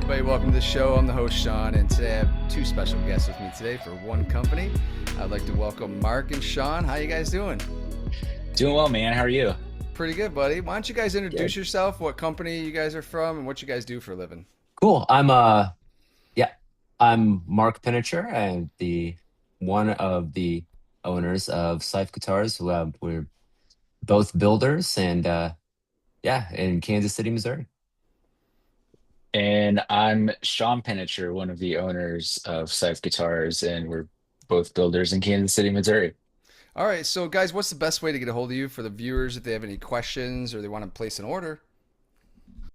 everybody, welcome to the show. I'm the host, Shawn, and today I have two special guests with me today for one company. I'd like to welcome Mark and Shawn. How you guys doing? Doing well, man. How are you? Pretty good, buddy. Why don't you guys introduce Good. yourself, what company you guys are from, and what you guys do for a living? Cool. Yeah, I'm Mark Penechar. I'm the one of the owners of Seüf Guitars. We're both builders and yeah, in Kansas City, Missouri. And I'm Shawn Penechar, one of the owners of Seüf Guitars, and we're both builders in Kansas City, Missouri. All right, so guys, what's the best way to get a hold of you for the viewers if they have any questions or they want to place an order?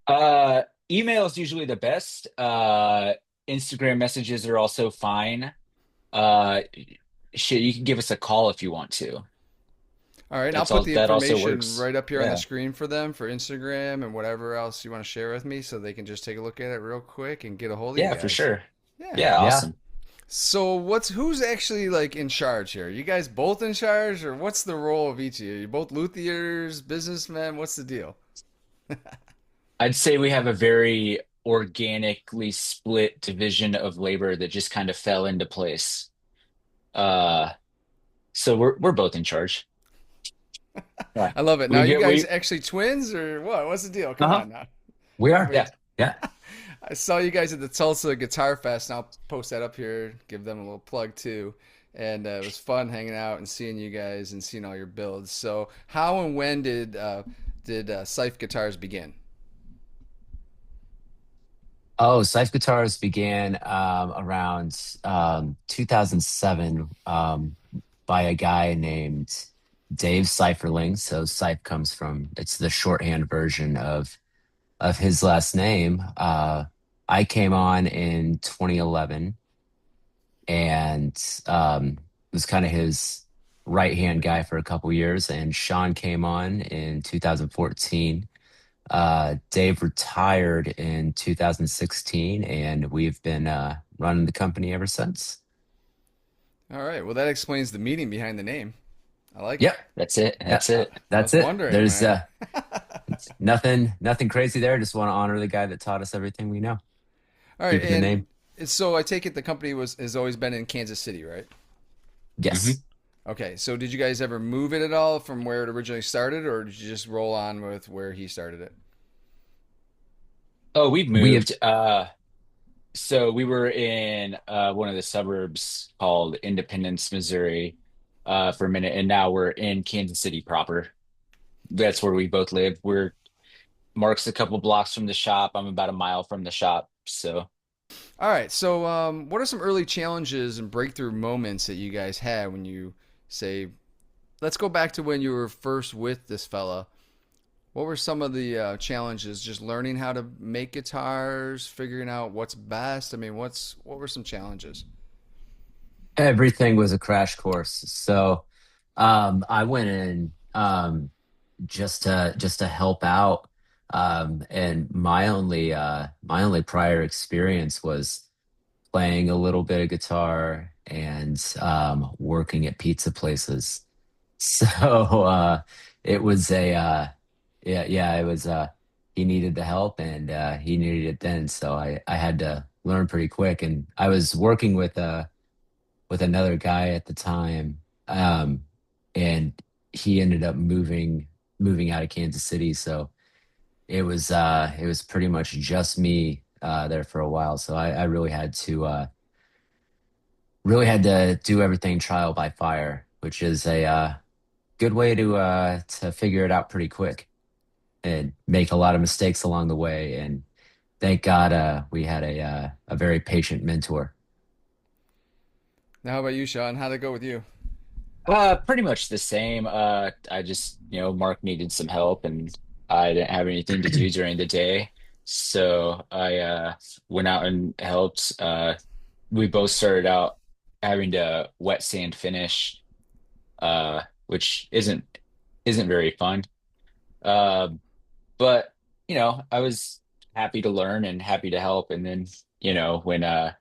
Uh, Email is usually the best. Instagram messages are also fine. Uh, Shit, you can give us a call if you want to. All right, I'll That's put all. the That also information works. right up here on the Yeah. screen for them for Instagram and whatever else you want to share with me so they can just take a look at it real quick and get a hold of you Yeah, for guys. sure. Yeah. Yeah, Yeah. awesome. So who's actually like in charge here? You guys both in charge, or what's the role of each of you? You both luthiers, businessmen? What's the deal? I'd say we have a very organically split division of labor that just kind of fell into place. Uh, so we're both in charge. Yeah. I love it. Now We you get guys we actually twins or what? What's the deal? Come Uh-huh. on now. We I are. mean, Yeah. Yeah. I saw you guys at the Tulsa Guitar Fest, and I'll post that up here. Give them a little plug too. And it was fun hanging out and seeing you guys and seeing all your builds. So how and when did Scythe Guitars begin? Oh, Seüf Guitars began around 2007 by a guy named Dave Seiferling. So Seif comes from, it's the shorthand version of his last name. I came on in 2011 and was kind of his right hand guy for a couple years. And Shawn came on in 2014. Dave retired in 2016, and we've been running the company ever since. All right. Well, that explains the meaning behind the name. I like it. Yep. That's it. Yeah, That's it. I that's was it. wondering, There's man. it's nothing crazy there. Just want to honor the guy that taught us everything we know. All right, Keeping the and name. so I take it the company was has always been in Kansas City, right? Yes. Okay, so did you guys ever move it at all from where it originally started, or did you just roll on with where he started it? Oh, we've We have moved. So we were in one of the suburbs called Independence, Missouri, for a minute, and now we're in Kansas City proper. That's where we both live. We're Mark's a couple blocks from the shop. I'm about a mile from the shop. So, All right, so what are some early challenges and breakthrough moments that you guys had when you say, let's go back to when you were first with this fella. What were some of the challenges? Just learning how to make guitars, figuring out what's best. I mean, what were some challenges? everything was a crash course. So I went in just to help out. And my only prior experience was playing a little bit of guitar and working at pizza places. So it was a yeah, it was he needed the help and he needed it then. So I had to learn pretty quick. And I was working with another guy at the time. And he ended up moving out of Kansas City. So it was pretty much just me there for a while. So I really had to do everything trial by fire, which is a good way to figure it out pretty quick and make a lot of mistakes along the way. And thank God we had a very patient mentor. Now, how about you, Sean? How'd it go with you? pretty much the same. I just, Mark needed some help, and I didn't have anything to do during the day, so I went out and helped. We both started out having to wet sand finish, which isn't very fun. Uh, but I was happy to learn and happy to help. And then, when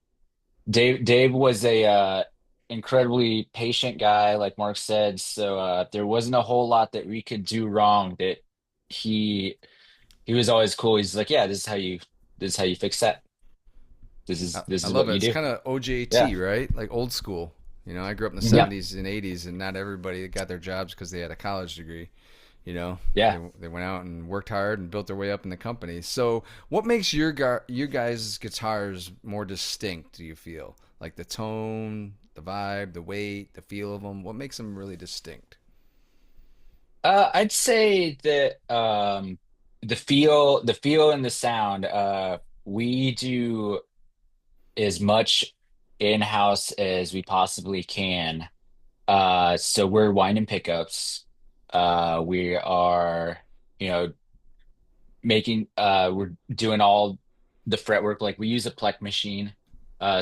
Dave was a incredibly patient guy, like Mark said, so there wasn't a whole lot that we could do wrong. That he he was always cool. He's like, yeah, this is how you fix that. This I is love what it. you It's do. kind of Yeah. OJT, right? Like old school. I grew up in the Hmm. Yep. 70s and 80s, and not everybody got their jobs because they had a college degree. You know, Yeah. they went out and worked hard and built their way up in the company. So, what makes your guys' guitars more distinct? Do you feel like the tone, the vibe, the weight, the feel of them? What makes them really distinct? I'd say that the feel and the sound. We do as much in-house as we possibly can. So we're winding pickups. We are, you know, we're doing all the fretwork. Like we use a Plek machine.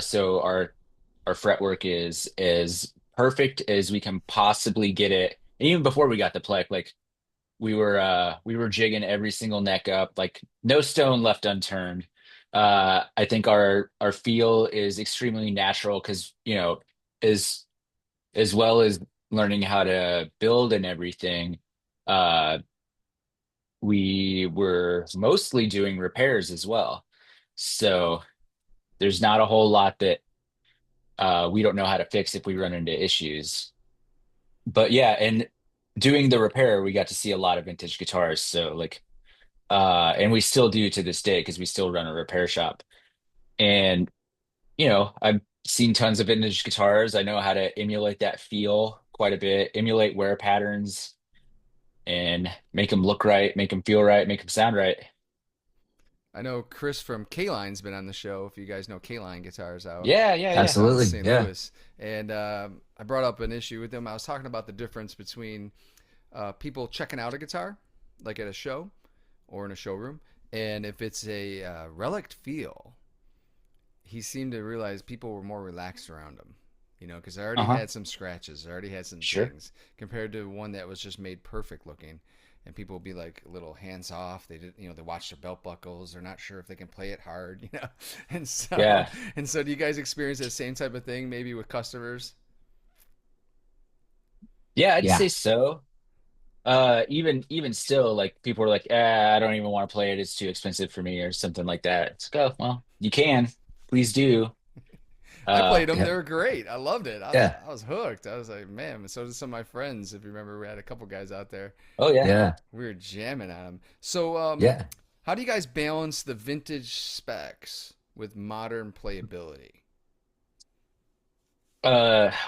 So our fretwork is as perfect as we can possibly get it. And even before we got the Plek, like we were jigging every single neck up, like no stone left unturned. I think our feel is extremely natural because, as as well as learning how to build and everything, uh, we were mostly doing repairs as well. So there's not a whole lot that we don't know how to fix if we run into issues. But yeah, and doing the repair, we got to see a lot of vintage guitars. So like, and we still do to this day because we still run a repair shop. And I've seen tons of vintage guitars. I know how to emulate that feel quite a bit, emulate wear patterns, and make them look right, make them feel right, make them sound right. I know Chris from K-Line's been on the show. If you guys know K-Line Guitars out Yeah, yeah, yeah. out in Absolutely. St. Yeah. Louis, and I brought up an issue with him. I was talking about the difference between people checking out a guitar, like at a show or in a showroom, and if it's a relic feel, he seemed to realize people were more relaxed around him. Because I already Uh-huh. had some scratches, I already had some Sure. things compared to one that was just made perfect looking. And people will be like a little hands off. They did, they watch their belt buckles. They're not sure if they can play it hard. And so, Yeah. do you guys experience that same type of thing maybe with customers? Yeah, I'd Yeah. say so. Even still, like people are like, I don't even want to play it. It's too expensive for me, or something like that. It's like, oh, well, you can, please do. I Uh, played them. Yeah. They were great. I loved it. Yeah. I was hooked. I was like, man. And so did some of my friends. If you remember, we had a couple guys out there. oh yeah. Yeah. We were jamming on them. So, Yeah. how do you guys balance the vintage specs with modern playability?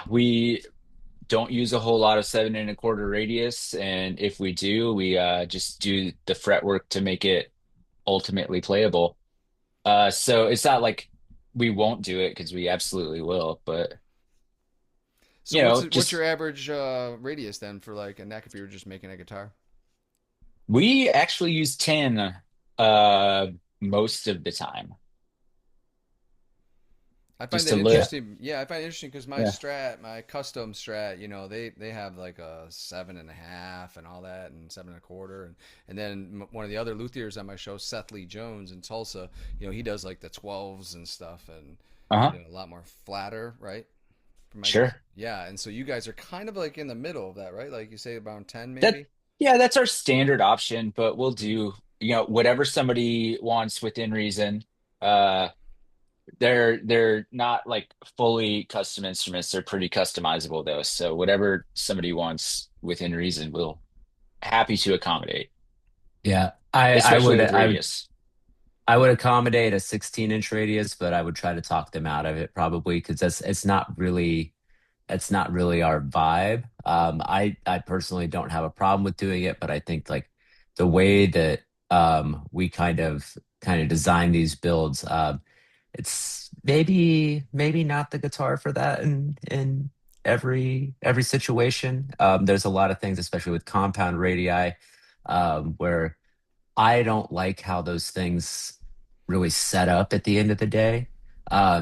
We don't use a whole lot of 7 1/4 radius, and if we do, we just do the fretwork to make it ultimately playable. So it's not like we won't do it because we absolutely will, but So, what's your just average radius then for like a neck if you were just making a guitar? we actually use 10 uh most of the time. I find Just that to live. Yeah. interesting. Yeah, I find it interesting because my Yeah. Strat, my custom Strat, they have like a 7.5 and all that, and 7 1/4, and then one of the other luthiers on my show, Seth Lee Jones in Tulsa, he does like the 12s and stuff, and Uh-huh. a lot more flatter, right? For my guys, Sure. yeah. And so you guys are kind of like in the middle of that, right? Like you say, around 10 That maybe. yeah, that's our standard option, but we'll do, whatever somebody wants within reason. Uh they're not like fully custom instruments. They're pretty customizable though. So whatever somebody wants within reason, we'll happy to accommodate, Yeah. I I especially would with I would radius. I would accommodate a 16-inch radius, but I would try to talk them out of it probably because it's not really our vibe. I personally don't have a problem with doing it, but I think like the way that we kind of design these builds, it's maybe not the guitar for that in every situation. There's a lot of things, especially with compound radii, where I don't like how those things really set up at the end of the day.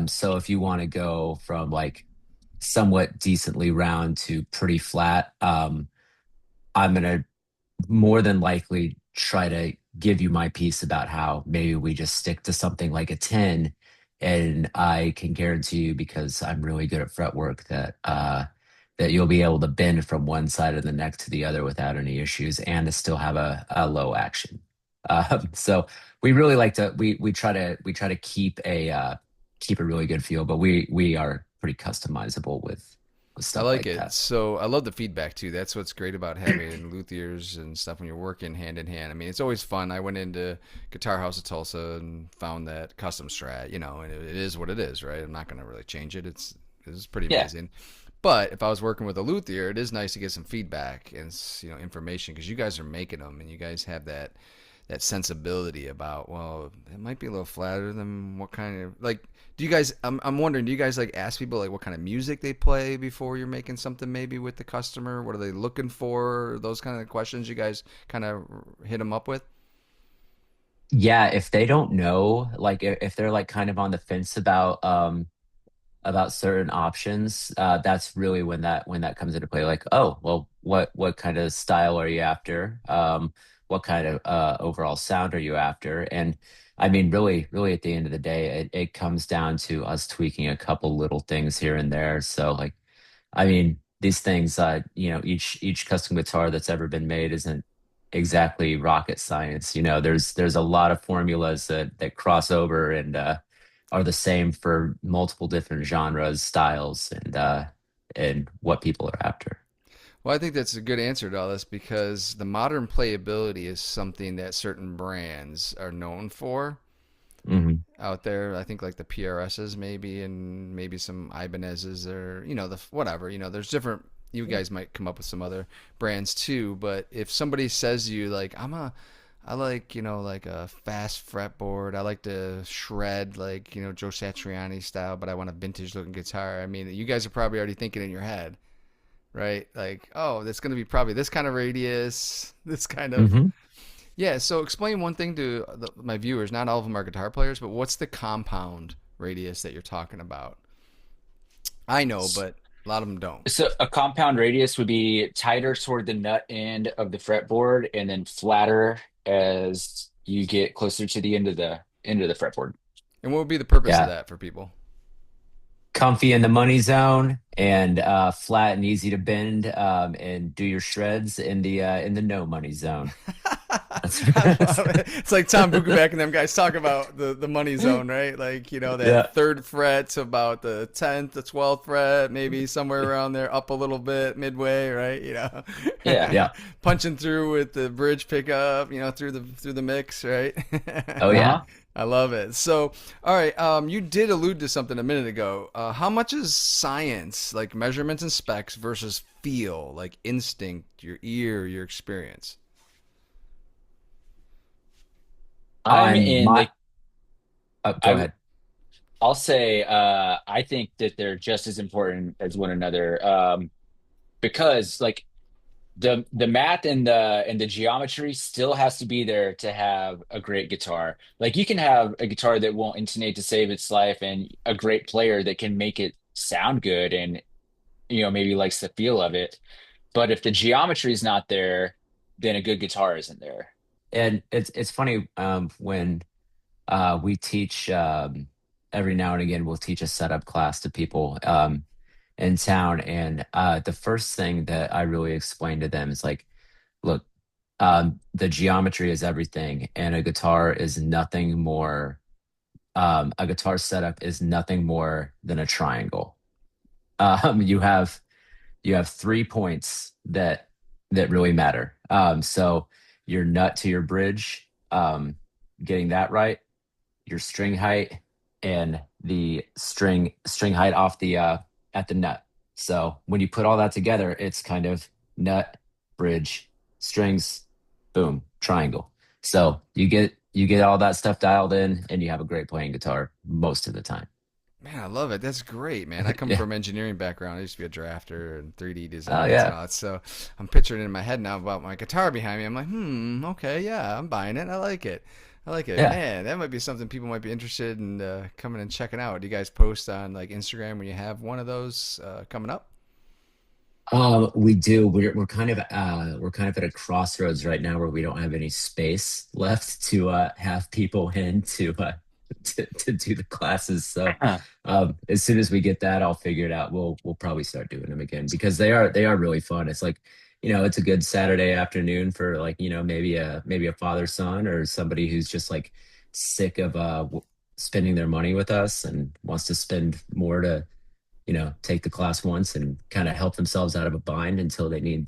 So if you want to go from like somewhat decently round to pretty flat, I'm gonna more than likely try to give you my piece about how maybe we just stick to something like a 10. And I can guarantee you, because I'm really good at fretwork, that you'll be able to bend from one side of the neck to the other without any issues and to still have a low action. So we really like to we try to keep keep a really good feel. But we are pretty customizable with I stuff like like it. that. So I love the feedback too. That's what's great about having luthiers and stuff when you're working hand in hand. I mean, it's always fun. I went into Guitar House of Tulsa and found that custom strat, and it is what it is, right? I'm not going to really change it. It's pretty Yeah. amazing. But if I was working with a luthier, it is nice to get some feedback and information because you guys are making them and you guys have that sensibility about, well, it might be a little flatter than what kind of, like, do you guys, I'm wondering, do you guys like ask people like what kind of music they play before you're making something maybe with the customer? What are they looking for? Those kind of questions you guys kind of hit them up with? Yeah, if they don't know, like if they're like kind of on the fence about certain options, that's really when that comes into play. Like, oh, well, what kind of style are you after? What kind of overall sound are you after? And I mean, really, at the end of the day, it comes down to us tweaking a couple little things here and there. So, like, I mean, these things, each custom guitar that's ever been made isn't exactly rocket science. There's a lot of formulas that cross over and are the same for multiple different genres, styles, and what people are after. Well, I think that's a good answer to all this because the modern playability is something that certain brands are known for Hmm. out there. I think like the PRSs maybe, and maybe some Ibanez's or the whatever. There's different. You guys might come up with some other brands too. But if somebody says to you like I like like a fast fretboard. I like to shred like Joe Satriani style, but I want a vintage looking guitar. I mean, you guys are probably already thinking in your head, right? Like, oh, that's going to be probably this kind of radius, this kind of Hmm. yeah, so explain one thing to my viewers. Not all of them are guitar players, but what's the compound radius that you're talking about? I know, but a lot of them don't. So a compound radius would be tighter toward the nut end of the fretboard and then flatter as you get closer to the end of the fretboard. And what would be the purpose of Yeah, that for people? comfy in the money zone and flat and easy to bend, and do your shreds in the no money zone. That's I love it. It's like Tom Bukovac and them guys talk about the money zone, right? Like, yeah, that third fret to about the 10th, the 12th fret, maybe somewhere around there, up a little bit, midway, right? Yeah. yeah. Punching through with the bridge pickup, through the mix, right? Oh yeah. Uh-huh. I love it. So, all right, you did allude to something a minute ago. How much is science, like measurements and specs, versus feel, like instinct, your ear, your experience? I'm On in my the Go I ahead. I'll say I think that they're just as important as one another. Because like the math and the geometry still has to be there to have a great guitar. Like you can have a guitar that won't intonate to save its life and a great player that can make it sound good and maybe likes the feel of it. But if the geometry is not there, then a good guitar isn't there. And it's funny, when we teach, every now and again we'll teach a setup class to people in town, and the first thing that I really explain to them is like, look, the geometry is everything, and a guitar setup is nothing more than a triangle. Um, you have you have 3 points that really matter. So your nut to your bridge, getting that right, your string height, and the string height off the at the nut. So when you put all that together, it's kind of nut, bridge, strings, boom, triangle. So you get all that stuff dialed in, and you have a great playing guitar most of the time. Man, I love it. That's great, man. I come Yeah. from engineering background. I used to be a drafter and 3D Oh designs and yeah. all that. So I'm picturing it in my head now about my guitar behind me. I'm like, okay, yeah, I'm buying it. I like it. I like it. Yeah. Man, that might be something people might be interested in coming and checking out. Do you guys post on like Instagram when you have one of those coming up? We do. We're kind of at a crossroads right now where we don't have any space left to have people in to do the classes. So as soon as we get that all figured out, we'll probably start doing them again because they are really fun. It's like, it's a good Saturday afternoon for, like, maybe a father son or somebody who's just like sick of spending their money with us and wants to spend more to, take the class once and kind of help themselves out of a bind until they need,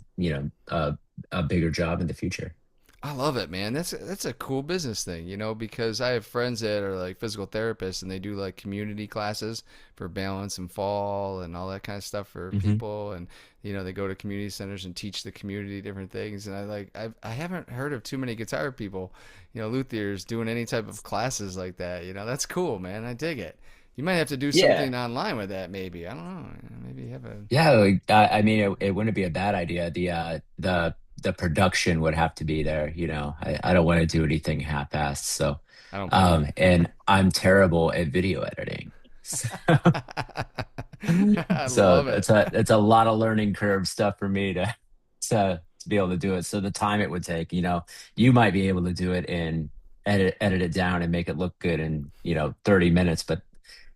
a bigger job in the future. I love it, man. That's a cool business thing, because I have friends that are like physical therapists and they do like community classes for balance and fall and all that kind of stuff for Hmm. people, and they go to community centers and teach the community different things. And I haven't heard of too many guitar people, luthiers doing any type of classes like that. That's cool, man. I dig it. You might have to do Yeah. something online with that, maybe. I don't know. Maybe have a. Yeah, like, I mean, it wouldn't be a bad idea. The production would have to be there. I don't want to do anything half-assed. So, I don't blame you. and I'm terrible at video editing. So, I so love it. it's a lot of learning curve stuff for me to be able to do it. So the time it would take, you might be able to do it and edit it down and make it look good in, 30 minutes, but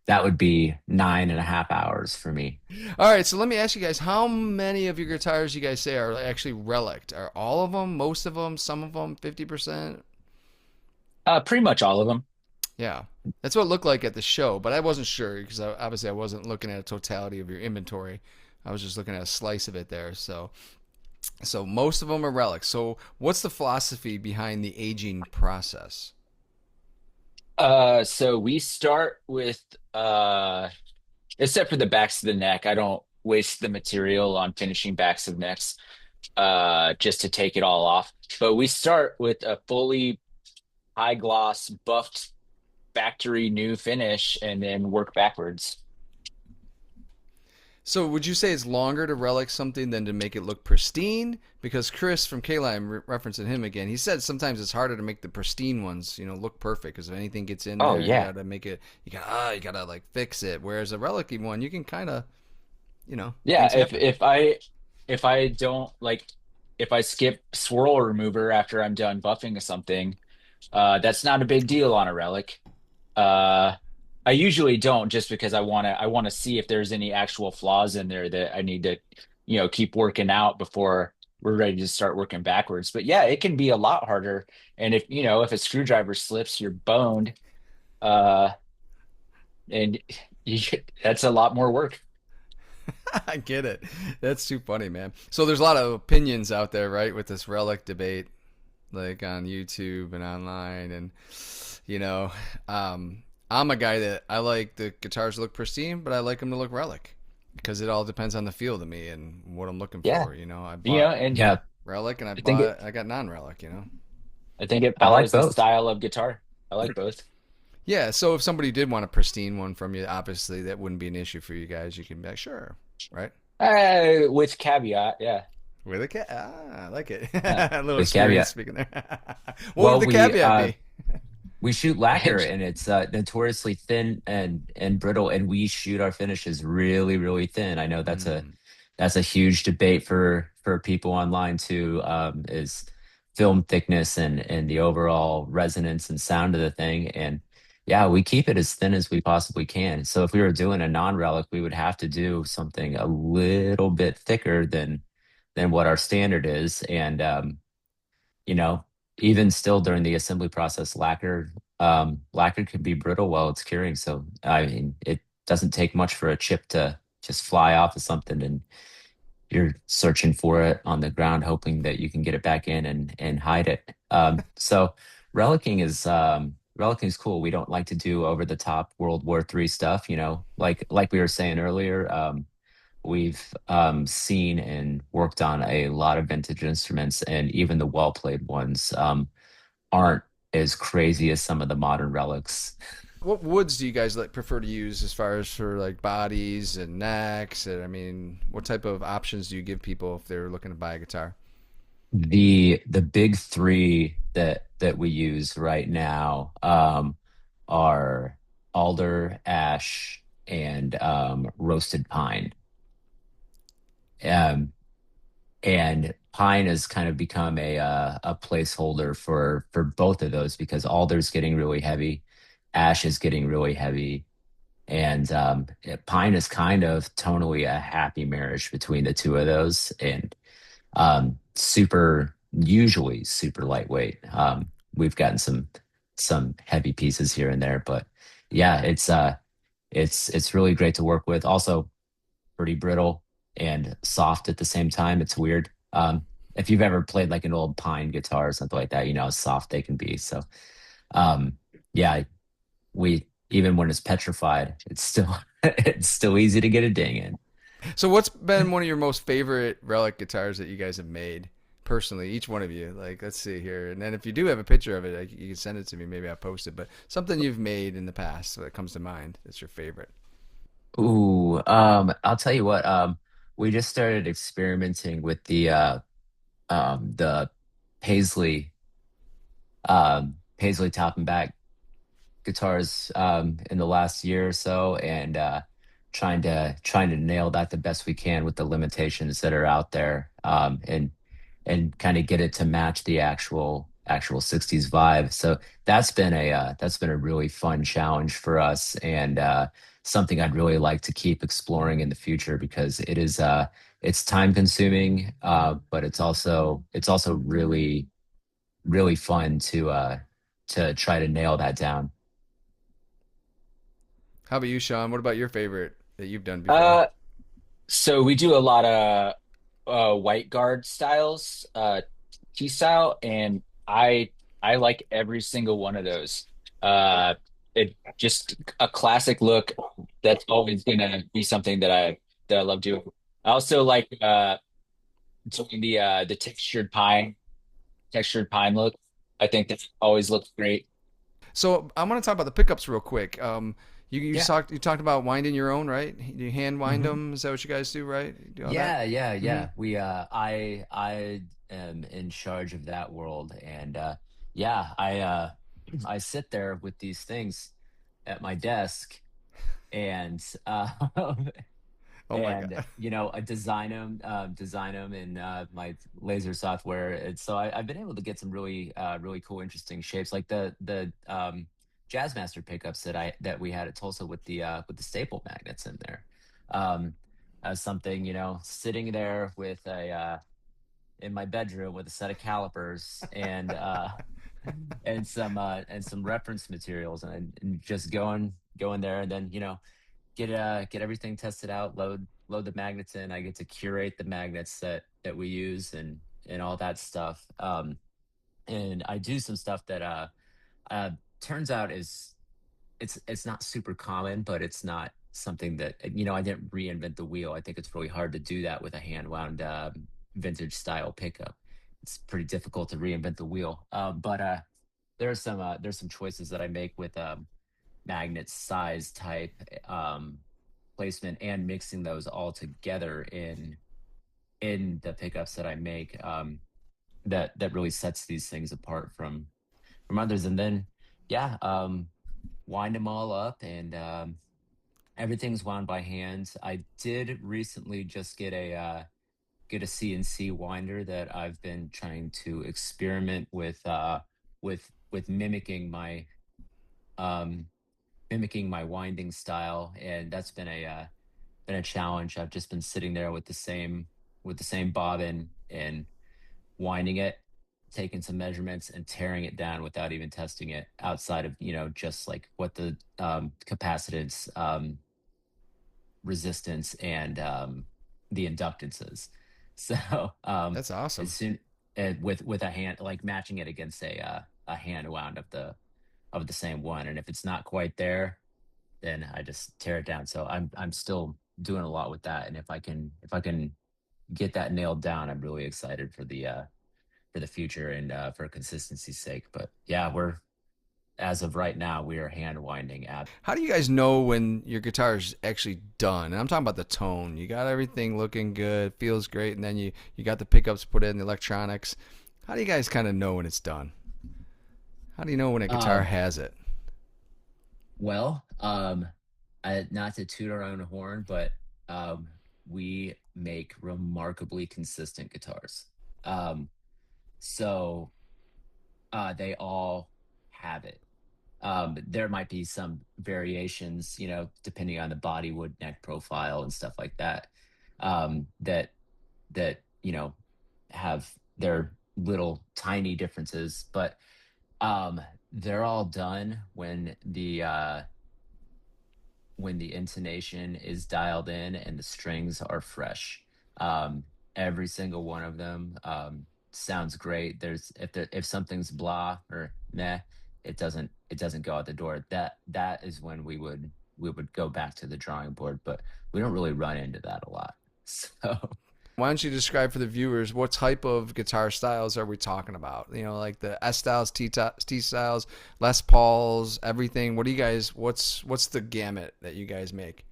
that would be 9.5 hours for me. All right, so let me ask you guys, how many of your guitars you guys say are actually relict? Are all of them, most of them, some of them, 50%? Pretty much all of them. Yeah, that's what it looked like at the show, but I wasn't sure because obviously I wasn't looking at a totality of your inventory. I was just looking at a slice of it there. So most of them are relics. So what's the philosophy behind the aging process? So we start with except for the backs of the neck, I don't waste the material on finishing backs of necks just to take it all off. But we start with a fully high gloss buffed factory new finish and then work backwards. So would you say it's longer to relic something than to make it look pristine? Because Chris from K-Line, referencing him again, he said sometimes it's harder to make the pristine ones, look perfect. Because if anything gets in Oh there, you yeah. gotta make it. You gotta like fix it. Whereas a relicy one, you can kind of, Yeah, things happen. if I don't like if I skip swirl remover after I'm done buffing something, that's not a big deal on a relic. Uh, I usually don't just because I want to see if there's any actual flaws in there that I need to, keep working out before we're ready to start working backwards. But yeah, it can be a lot harder. And if a screwdriver slips, you're boned. Uh, and you, that's a lot more work. I get it. That's too funny, man. So there's a lot of opinions out there, right, with this relic debate, like on YouTube and online, and you know, I'm a guy that I like the guitars to look pristine, but I like them to look relic because it all depends on the feel to me and what I'm looking Yeah. for. I bought And Yeah, relic and I think it I got non-relic. I think it I like follows the both. style of guitar. I like both. Yeah, so if somebody did want a pristine one from you, obviously that wouldn't be an issue for you guys. You can be like, sure, right? With caveat, yeah. With a cat, I like it. Yeah. A little With experience caveat. speaking there. What would Well, the caveat be? we shoot lacquer and it's notoriously thin and brittle, and we shoot our finishes really, really thin. I know Mm. that's a huge debate for people online too, is film thickness and the overall resonance and sound of the thing. And yeah, we keep it as thin as we possibly can. So if we were doing a non-relic, we would have to do something a little bit thicker than what our standard is. And you know, even still during the assembly process, lacquer can be brittle while it's curing. So I mean, it doesn't take much for a chip to just fly off of something, and you're searching for it on the ground, hoping that you can get it back in and hide it. So relicing is cool. We don't like to do over the top World War III stuff, like we were saying earlier. We've seen and worked on a lot of vintage instruments, and even the well-played ones aren't as crazy as some of the modern relics. What woods do you guys like prefer to use as far as for like bodies and necks? And I mean, what type of options do you give people if they're looking to buy a guitar? The big three that we use right now are alder, ash, and roasted pine. Um, and pine has kind of become a placeholder for both of those because alder's getting really heavy, ash is getting really heavy, and pine is kind of tonally a happy marriage between the two of those, and super usually super lightweight. We've gotten some heavy pieces here and there, but yeah, it's really great to work with. Also pretty brittle and soft at the same time. It's weird. If you've ever played like an old pine guitar or something like that, you know how soft they can be. So um, yeah, we even when it's petrified, it's still it's still easy to get a ding in. So, what's been one of your most favorite relic guitars that you guys have made personally? Each one of you. Like, let's see here, and then if you do have a picture of it, like, you can send it to me. Maybe I'll post it. But something you've made in the past that comes to mind that's your favorite. Ooh, I'll tell you what, we just started experimenting with the Paisley Paisley top and back guitars in the last year or so, and trying to nail that the best we can with the limitations that are out there, and kind of get it to match the actual 60s vibe. So that's been a really fun challenge for us, and something I'd really like to keep exploring in the future because it's time consuming, but it's also really fun to try to nail that down. How about you, Sean? What about your favorite that you've done before? Uh, so we do a lot of white guard styles, T style, and I like every single one of those. Uh, it just a classic look. That's always gonna be something that I love doing. I also like doing the textured pine look. I think that always looks great. So I want to talk about the pickups real quick. Yeah. You talked about winding your own, right? You hand wind hmm them. Is that what you guys do, right? You do all that. Yeah, yeah, Mm-hmm. yeah. I am in charge of that world, and yeah, I sit there with these things at my desk, and Oh my and god. I design them in my laser software. And so I've been able to get some really cool, interesting shapes, like the Jazzmaster pickups that we had at Tulsa with the staple magnets in there. Um, as something, sitting there with a in my bedroom with a set of calipers and some reference materials, and just going there, and then get everything tested out, load the magnets in. I get to curate the magnets that we use, and all that stuff. And I do some stuff that uh turns out is it's not super common, but it's not something that I didn't reinvent the wheel. I think it's really hard to do that with a hand wound vintage style pickup. It's pretty difficult to reinvent the wheel. But there's some choices that I make with magnet size, type, placement, and mixing those all together in the pickups that I make, that really sets these things apart from others. And then yeah, wind them all up, and everything's wound by hand. I did recently just get a CNC winder that I've been trying to experiment with um mimicking my winding style, and that's been a challenge. I've just been sitting there with the same bobbin and winding it, taking some measurements and tearing it down without even testing it outside of, just like what the capacitance, resistance, and the inductances. So That's as awesome. soon with a hand, like matching it against a hand wound of the same one, and if it's not quite there, then I just tear it down. So I'm still doing a lot with that, and if I can get that nailed down, I'm really excited for the future, and for consistency's sake. But yeah, we're as of right now, we are hand winding ab. How do you guys know when your guitar is actually done? And I'm talking about the tone. You got everything looking good, feels great, and then you got the pickups put in, the electronics. How do you guys kind of know when it's done? How do you know when a guitar Um, has it? well, not to toot our own horn, but um, we make remarkably consistent guitars. Um, so they all have it. There might be some variations, depending on the body wood neck profile and stuff like that. That have their little tiny differences, but they're all done when when the intonation is dialed in and the strings are fresh. Um, every single one of them sounds great. There's if something's blah or meh, it doesn't go out the door. That is when we would go back to the drawing board, but we don't really run into that a lot. So Why don't you describe for the viewers what type of guitar styles are we talking about? You know, like the S styles, T styles, Les Pauls, everything. What do you guys? What's the gamut that you guys make?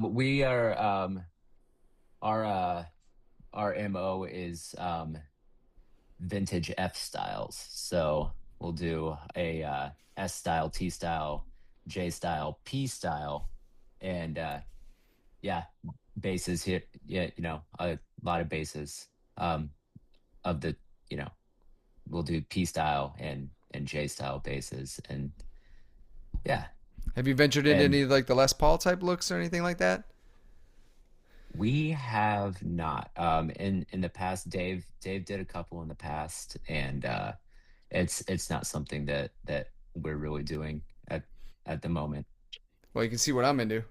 we are our our MO is vintage F styles. So we'll do a S style, T style, J style, P style, and yeah, basses here. Yeah, a lot of basses. Of the you know we'll do P style and J style basses, and yeah, Have you ventured into and any like the Les Paul type looks or anything like that? we have not. In the past, Dave did a couple in the past, and it's not something that we're really doing at the moment. Well, you can see what I'm into.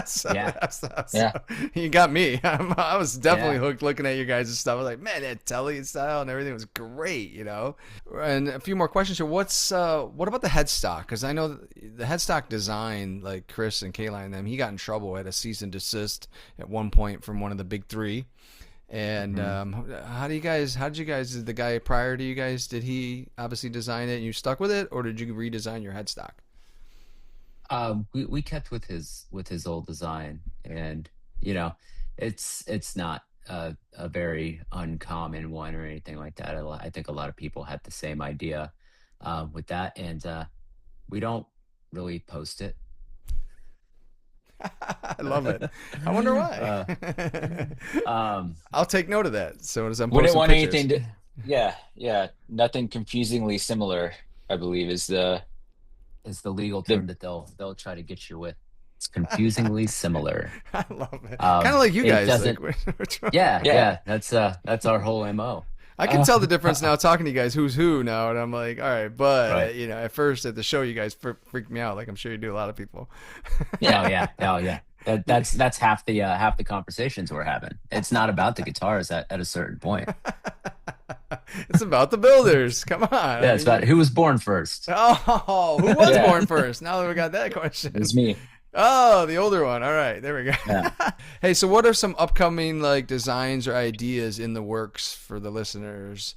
so, Yeah, so Yeah. you got me. I was definitely yeah. hooked looking at your guys' stuff. I was like, man, that Telly style and everything was great, you know. And a few more questions here. What about the headstock? Because I know the headstock design, like Chris and Kayline and them, he got in trouble at a cease and desist at one point from one of the big three. And hmm how did you guys, did the guy prior to you guys, did he obviously design it and you stuck with it, or did you redesign your headstock? we kept with his old design, and you know, it's not a very uncommon one or anything like that. I think a lot of people had the same idea with that, and we don't really post it. I love it. I wonder why. uh, um, I'll take note of that. So as I'm Wouldn't posting want anything pictures. to, yeah, yeah. Nothing confusingly similar, I believe, is is the legal the term that they'll try to get you with. It's confusingly similar. I love it. Kind of like you It guys. Like doesn't. Yeah, yeah. yeah. That's our whole MO. I can Uh, tell the difference now talking to you guys who's who now, and I'm like, all right, Right. but you know, at first at the show, you guys freaked me out, like I'm sure you do a lot of people. Oh yeah. yeah. Oh yeah. That's half the conversations we're having. It's not about the guitars at a certain point. It's about the builders. Come on. I Yeah, it's about mean, who was born first. oh, who was Yeah. born first? Now that we got that question. It's me. Oh, the older one. All right, there we go. Yeah. Hey, so what are some upcoming like designs or ideas in the works for the listeners?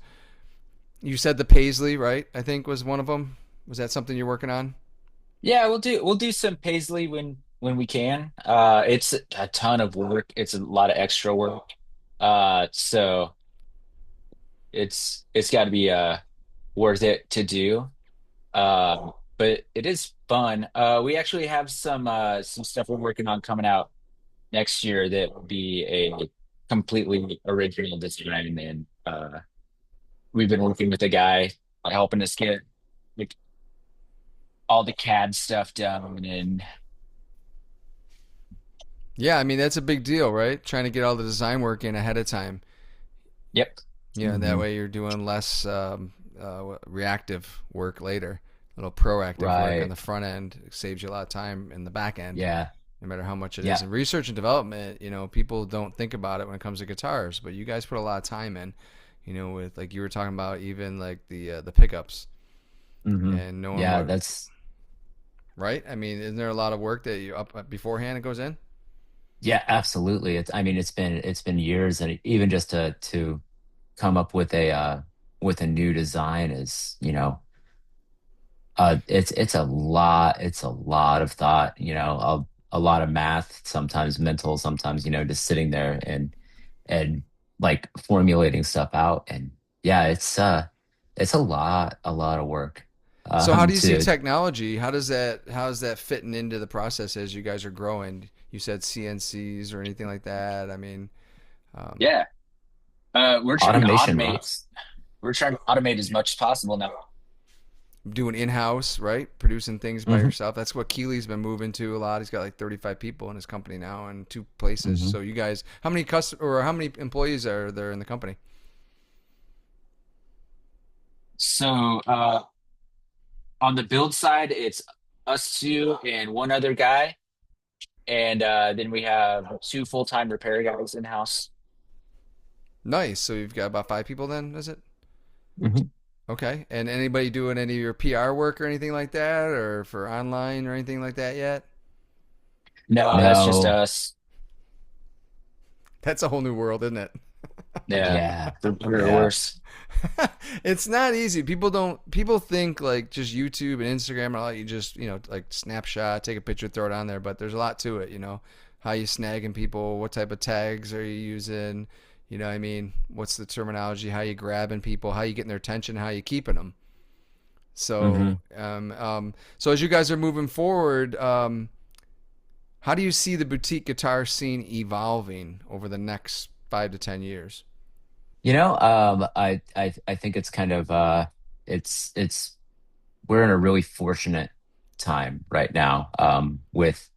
You said the Paisley, right? I think was one of them. Was that something you're working on? Yeah, we'll do some Paisley when we can. It's a ton of work. It's a lot of extra work. So it's got to be worth it to do. But it is fun. We actually have some stuff we're working on coming out next year that will be a completely original design, and we've been working with a guy helping us get like all the CAD stuff done, and Yeah, I mean that's a big deal, right? Trying to get all the design work in ahead of time. yep. Yeah, that hmm way you're doing less reactive work later. A little proactive work on Right. the front end. It saves you a lot of time in the back end, Yeah. no matter how much it is. Yeah. And research and development, people don't think about it when it comes to guitars, but you guys put a lot of time in. With like you were talking about, even like the pickups hmm and knowing Yeah. what, That's right? I mean, isn't there a lot of work that you up beforehand it goes in? yeah. Absolutely. I mean, it's been years, and even just to come up with a new design is it's a lot of thought, a lot of math, sometimes mental, sometimes just sitting there and like formulating stuff out, and yeah, it's a lot of work So how do you see to technology? How is that fitting into the process as you guys are growing? You said CNCs or anything like that. I mean, um, Yeah. We're trying to automation automate. rocks. We're trying to automate as much as possible now. doing in-house, right? Producing things by hmm yourself. That's what Keely's been moving to a lot. He's got like 35 people in his company now and two places. hmm So you guys, how many employees are there in the company? So on the build side, it's us two and one other guy. And then we have two full-time repair guys in house. Nice. So you've got about 5 people then, is it? Mhm. Okay. And anybody doing any of your PR work or anything like that, or for online or anything like that yet? No, that's just No. us. That's a whole new world, isn't it? Yeah, Yeah. for better or Yeah. worse. It's not easy. People think like just YouTube and Instagram are like you just, like snapshot, take a picture, throw it on there, but there's a lot to it. How you snagging people, what type of tags are you using, what I mean? What's the terminology? How you grabbing people, how you getting their attention, how you keeping them. So, Hmm. so as you guys are moving forward, how do you see the boutique guitar scene evolving over the next 5 to 10 years? I think it's kind of it's we're in a really fortunate time right now, with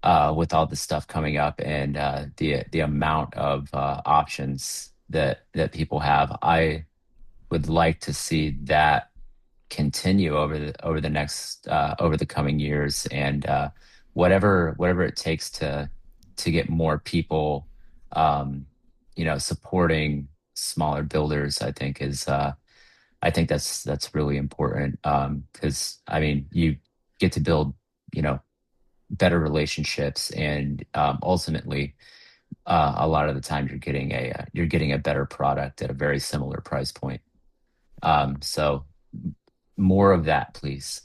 all the stuff coming up and the amount of options that people have. I would like to see that continue over the next over the coming years, and whatever it takes to get more people, um, supporting smaller builders. I think that's really important, because I mean, you get to build, you know better relationships, and ultimately, a lot of the time you're getting a better product at a very similar price point. So more of that, please.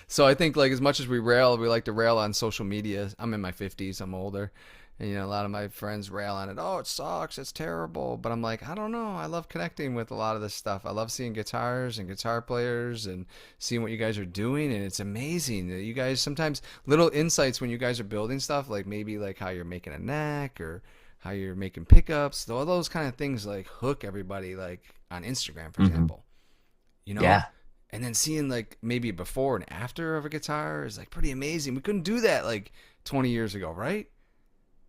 So I think like as much as we like to rail on social media. I'm in my 50s, I'm older. And a lot of my friends rail on it. Oh, it sucks, it's terrible. But I'm like, I don't know. I love connecting with a lot of this stuff. I love seeing guitars and guitar players and seeing what you guys are doing, and it's amazing that you guys sometimes little insights when you guys are building stuff, like maybe like how you're making a neck or how you're making pickups. All those kind of things like hook everybody like on Instagram, for Hmm. example. You know? Yeah, And then seeing like maybe before and after of a guitar is like pretty amazing. We couldn't do that like 20 years ago, right?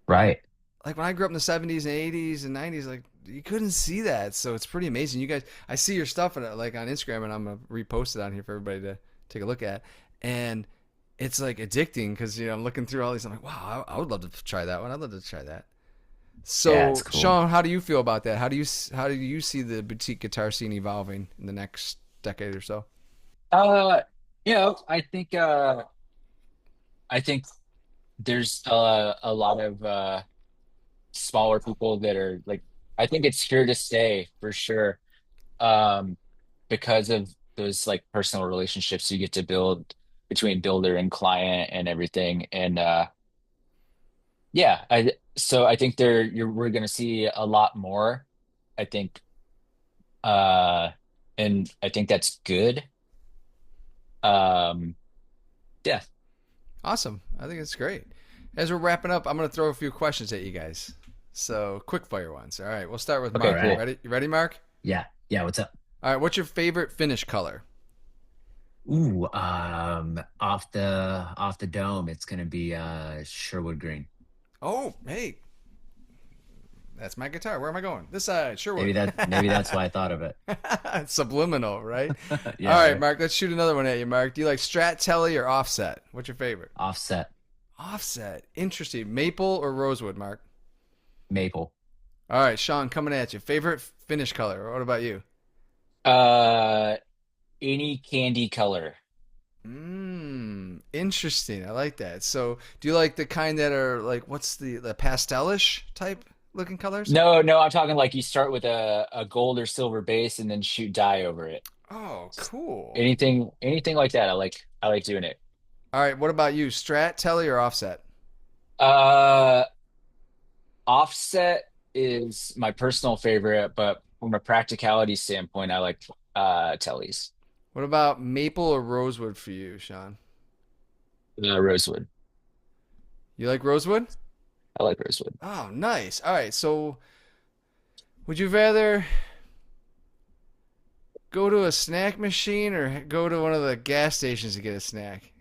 right. Like when I grew up in the 70s and 80s and 90s, like you couldn't see that. So it's pretty amazing. You guys, I see your stuff like on Instagram, and I'm gonna repost it on here for everybody to take a look at. And it's like addicting because I'm looking through all these. I'm like, wow, I would love to try that one. I'd love to try that. Yeah, it's So cool. Shawn, how do you feel about that? How do you see the boutique guitar scene evolving in the next decade or so? Uh, I think there's a lot of smaller people that are like, I think it's here to stay for sure. Um, because of those like personal relationships you get to build between builder and client and everything. And yeah, I think we're gonna see a lot more. I think uh and I think that's good. Um, yeah. Awesome. I think it's great. As we're wrapping up, I'm going to throw a few questions at you guys. So, quick fire ones. All right, we'll start with Okay, All Mark. You right. cool. ready? You ready, Mark? Yeah. Yeah. What's up? All right, what's your favorite finish color? Ooh, off the dome, it's gonna be Sherwood Green. Oh, hey, that's my guitar. Where am I going? This side, Sherwood. Maybe that's why I thought of it. Subliminal, right? All Yeah, right, right. Mark, let's shoot another one at you, Mark. Do you like Strat, Telly, or Offset? What's your favorite? Offset. Offset. Interesting. Maple or Rosewood, Mark? Maple. All right, Shawn, coming at you. Favorite finish color? What about you? Uh, any candy color. Interesting. I like that. So, do you like the kind that are like what's the pastelish type looking colors? No, no, I'm talking like you start with a gold or silver base and then shoot dye over it. Oh, cool. Anything like that. I like doing it. All right, what about you? Strat, Telly, or Offset? Uh, Offset is my personal favorite, but from a practicality standpoint, I like Tellys. What about Maple or Rosewood for you, Shawn? Rosewood. You like Rosewood? I like Rosewood. Oh, nice. All right, so would you rather go to a snack machine or go to one of the gas stations to get a snack?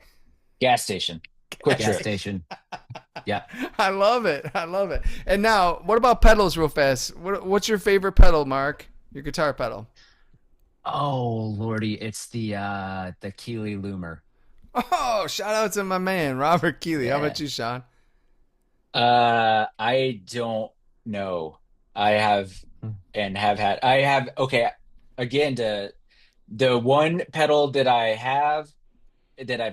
Gas station. Quick Gas Trip. station. Yeah. I love it. I love it. And now, what about pedals, real fast? What's your favorite pedal, Mark? Your guitar pedal? Oh, Lordy, it's the Keeley Loomer. Oh, shout out to my man, Robert Keeley. How about Yeah. you, Shawn? I don't know. I have and have had. I have okay. Again, the one pedal that I've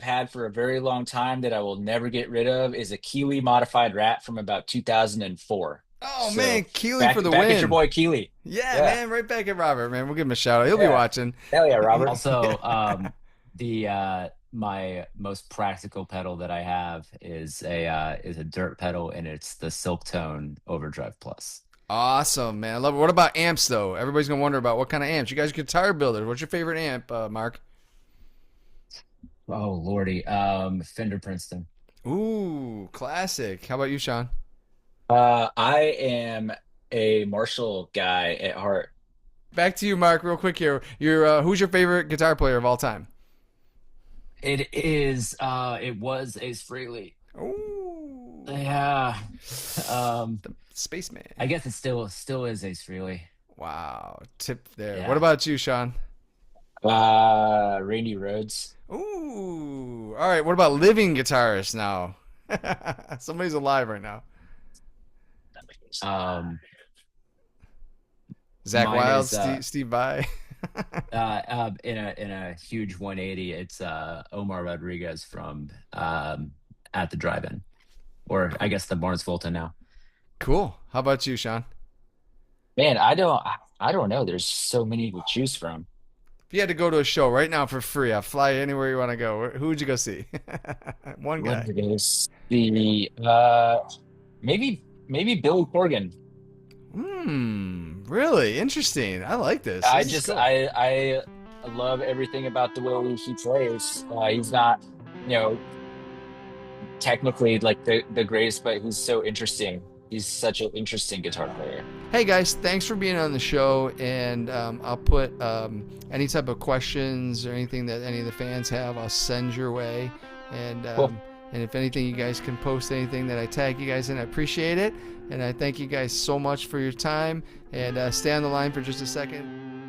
had for a very long time that I will never get rid of is a Keeley modified Rat from about 2004. Oh So man, Keely for back the back at your win. boy Keeley. Yeah, Yeah, man, right back at Robert, man. We'll give him a shout out. He'll be yeah. watching. Hell yeah, Robert. Also, the my most practical pedal that I have is a dirt pedal, and it's the Silktone Overdrive Plus. Awesome, man. I love it. What about amps, though? Everybody's gonna wonder about what kind of amps. You guys are guitar builders. What's your favorite amp, Mark? Oh Lordy, Fender Princeton. Ooh, classic. How about you, Sean? I am a Marshall guy at heart. Back to you, Mark, real quick here. Who's your favorite guitar player of all time? It was Ace Frehley. Ooh, Yeah. Um, the spaceman. I guess it still is Ace Frehley. Wow, tip there. What Yeah. about you, Sean? Randy Rhodes. Ooh, all right. What about living guitarists now? Somebody's alive right now. Um, Zach Mine Wild, is Steve Vai. in a huge 180. It's Omar Rodriguez from at the drive-in, or I guess the Barnes Volta now. Cool. How about you, Sean? Man, I don't know. There's so many to choose from. If you had to go to a show right now for free, I'll fly you anywhere you want to go. Who would you go see? One What guy. is the maybe Billy Corgan. Really interesting. I like this. I This is just cool. I love everything about the way he plays. He's not, you know, technically like the greatest, but he's so interesting. He's such an interesting guitar player. Hey guys, thanks for being on the show, and I'll put any type of questions or anything that any of the fans have, I'll send your way, and Cool. um, and if anything, you guys can post anything that I tag you guys in. I appreciate it, and I thank you guys so much for your time. And stay on the line for just a second.